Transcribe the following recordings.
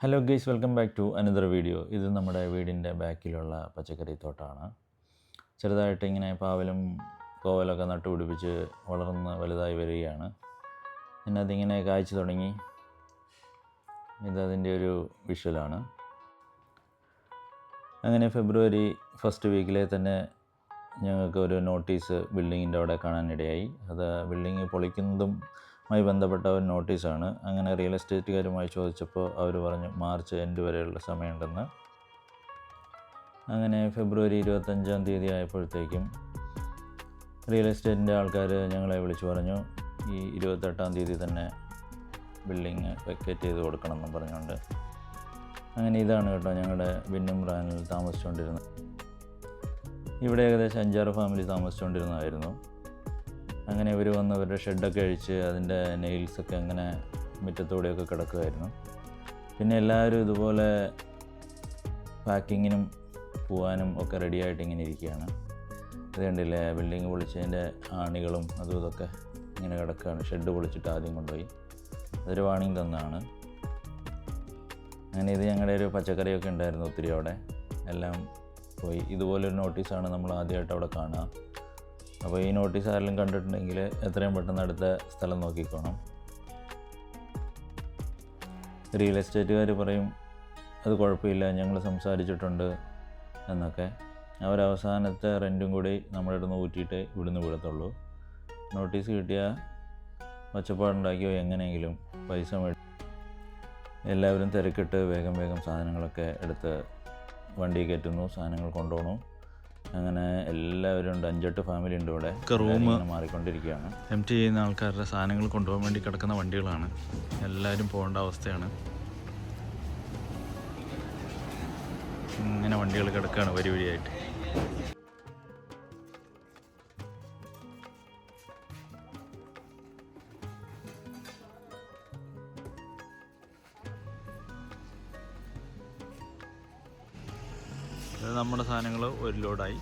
Hello guys, welcome back to another video. ഇത് നമ്മുടെ വീടിൻ്റെ ബാക്കിലുള്ള പച്ചക്കറി തോട്ടമാണ്. ചെറുതായിട്ട് ഇങ്ങനെ പാവലും കോവലൊക്കെ നട്ടുപിടിപ്പിച്ച് വളർന്ന് വലുതായി വരികയാണ്. പിന്നെ അതിങ്ങനെ കായ്ച്ചു തുടങ്ങി. ഇതതിൻ്റെ ഒരു വിഷ്വലാണ്. അങ്ങനെ ഫെബ്രുവരി ഫസ്റ്റ് വീക്കിലെ തന്നെ ഞങ്ങൾക്ക് ഒരു നോട്ടീസ് ബിൽഡിങ്ങിൻ്റെ അവിടെ കാണാനിടയായി. അത് ബിൽഡിങ് പൊളിക്കുന്നതുമായി ബന്ധപ്പെട്ട ഒരു നോട്ടീസാണ്. അങ്ങനെ റിയൽ എസ്റ്റേറ്റുകാരുമായി ചോദിച്ചപ്പോൾ അവർ പറഞ്ഞു മാർച്ച് എൻഡ് വരെയുള്ള സമയമുണ്ടെന്ന്. അങ്ങനെ ഫെബ്രുവരി 25-ാം തീയതി ആയപ്പോഴത്തേക്കും റിയൽ എസ്റ്റേറ്റിൻ്റെ ആൾക്കാർ ഞങ്ങളെ വിളിച്ചു പറഞ്ഞു ഈ 28-ാം തീയതി തന്നെ ബിൽഡിങ് വെക്കേറ്റ് ചെയ്ത് കൊടുക്കണമെന്നും പറഞ്ഞുകൊണ്ട്. അങ്ങനെ ഇതാണ് കേട്ടോ ഞങ്ങളുടെ ബിന്നുംറാനിൽ താമസിച്ചുകൊണ്ടിരുന്നത്. ഇവിടെ ഏകദേശം 5-6 ഫാമിലി താമസിച്ചുകൊണ്ടിരുന്നതായിരുന്നു. അങ്ങനെ ഇവർ വന്ന് അവരുടെ ഷെഡൊക്കെ അഴിച്ച് അതിൻ്റെ നെയിൽസൊക്കെ അങ്ങനെ മുറ്റത്തൂടെയൊക്കെ കിടക്കുമായിരുന്നു. പിന്നെ എല്ലാവരും ഇതുപോലെ പാക്കിങ്ങിനും പോകാനും ഒക്കെ റെഡിയായിട്ട് ഇങ്ങനെ ഇരിക്കുകയാണ്. ഇത് കണ്ടില്ലേ, ബിൽഡിങ് പൊളിച്ചതിൻ്റെ ആണികളും അതും ഇതൊക്കെ ഇങ്ങനെ കിടക്കുകയാണ്. ഷെഡ് പൊളിച്ചിട്ട് ആദ്യം കൊണ്ടുപോയി അതൊരു വാണിംഗ് തന്നതാണ്. അങ്ങനെ ഇത് ഞങ്ങളുടെ ഒരു പച്ചക്കറിയൊക്കെ ഉണ്ടായിരുന്നു ഒത്തിരി, അവിടെ എല്ലാം പോയി. ഇതുപോലൊരു നോട്ടീസാണ് നമ്മൾ ആദ്യമായിട്ട് അവിടെ കാണുക. അപ്പോൾ ഈ നോട്ടീസ് ആരെങ്കിലും കണ്ടിട്ടുണ്ടെങ്കിൽ എത്രയും പെട്ടെന്ന് അടുത്ത സ്ഥലം നോക്കിക്കോണം. റിയൽ എസ്റ്റേറ്റുകാർ പറയും അത് കുഴപ്പമില്ല, ഞങ്ങൾ സംസാരിച്ചിട്ടുണ്ട് എന്നൊക്കെ. അവരവസാനത്തെ റെൻറ്റും കൂടി നമ്മുടെ അടുത്ത് ഊറ്റിയിട്ട് ഇവിടുന്ന് വിടത്തുള്ളൂ. നോട്ടീസ് കിട്ടിയാൽ ഒച്ചപ്പാടുണ്ടാക്കിയോ എങ്ങനെയെങ്കിലും പൈസ എല്ലാവരും തിരക്കിട്ട് വേഗം സാധനങ്ങളൊക്കെ എടുത്ത് വണ്ടി കയറ്റുന്നു, സാധനങ്ങൾ കൊണ്ടുപോകണു. അങ്ങനെ എല്ലാവരും ഉണ്ട്. 5-8 ഫാമിലി ഉണ്ട് ഇവിടെ. റൂം മാറിക്കൊണ്ടിരിക്കുകയാണ്. എംപ്റ്റി ചെയ്യുന്ന ആൾക്കാരുടെ സാധനങ്ങൾ കൊണ്ടുപോകാൻ വേണ്ടി കിടക്കുന്ന വണ്ടികളാണ്. എല്ലാവരും പോകേണ്ട അവസ്ഥയാണ്. ഇങ്ങനെ വണ്ടികൾ കിടക്കുകയാണ് വരിയായിട്ട്. നമ്മുടെ സാധനങ്ങൾ ഒരു ലോഡായി.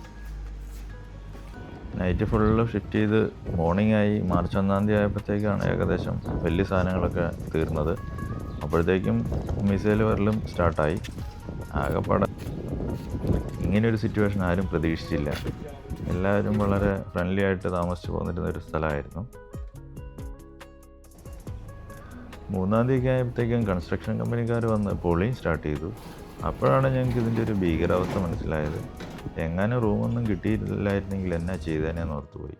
നൈറ്റ് ഫുള്ള് ഷിഫ്റ്റ് ചെയ്ത് മോർണിംഗ് ആയി. മാർച്ച് 1-ാം തീയതി ആയപ്പോഴത്തേക്കാണ് ഏകദേശം വലിയ സാധനങ്ങളൊക്കെ തീർന്നത്. അപ്പോഴത്തേക്കും മിസൈൽ വരലും സ്റ്റാർട്ടായി. ആകെപ്പാടെ ഇങ്ങനെയൊരു സിറ്റുവേഷൻ ആരും പ്രതീക്ഷിച്ചില്ല. എല്ലാവരും വളരെ ഫ്രണ്ട്ലി ആയിട്ട് താമസിച്ച് പോന്നിരുന്നൊരു സ്ഥലമായിരുന്നു. 3-ാം തീയതി ആയപ്പോഴത്തേക്കും കൺസ്ട്രക്ഷൻ കമ്പനിക്കാർ വന്ന് പൊളിയും സ്റ്റാർട്ട് ചെയ്തു. അപ്പോഴാണ് ഞങ്ങൾക്ക് ഇതിൻ്റെ ഒരു ഭീകരാവസ്ഥ മനസ്സിലായത്. എങ്ങനെ റൂമൊന്നും കിട്ടിയിട്ടില്ലായിരുന്നെങ്കിൽ എന്നാ ചെയ്തേനെന്ന് ഓർത്തുപോയി.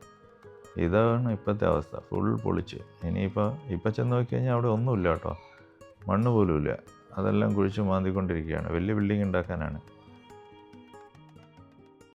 ഇതാണ് ഇപ്പോഴത്തെ അവസ്ഥ, ഫുൾ പൊളിച്ച്. ഇപ്പം ചെന്ന് നോക്കി കഴിഞ്ഞാൽ അവിടെ ഒന്നുമില്ല കേട്ടോ, മണ്ണ് പോലും ഇല്ല. അതെല്ലാം കുഴിച്ച് മാന്തിക്കൊണ്ടിരിക്കുകയാണ്. വലിയ ബിൽഡിങ് ഉണ്ടാക്കാനാണ്.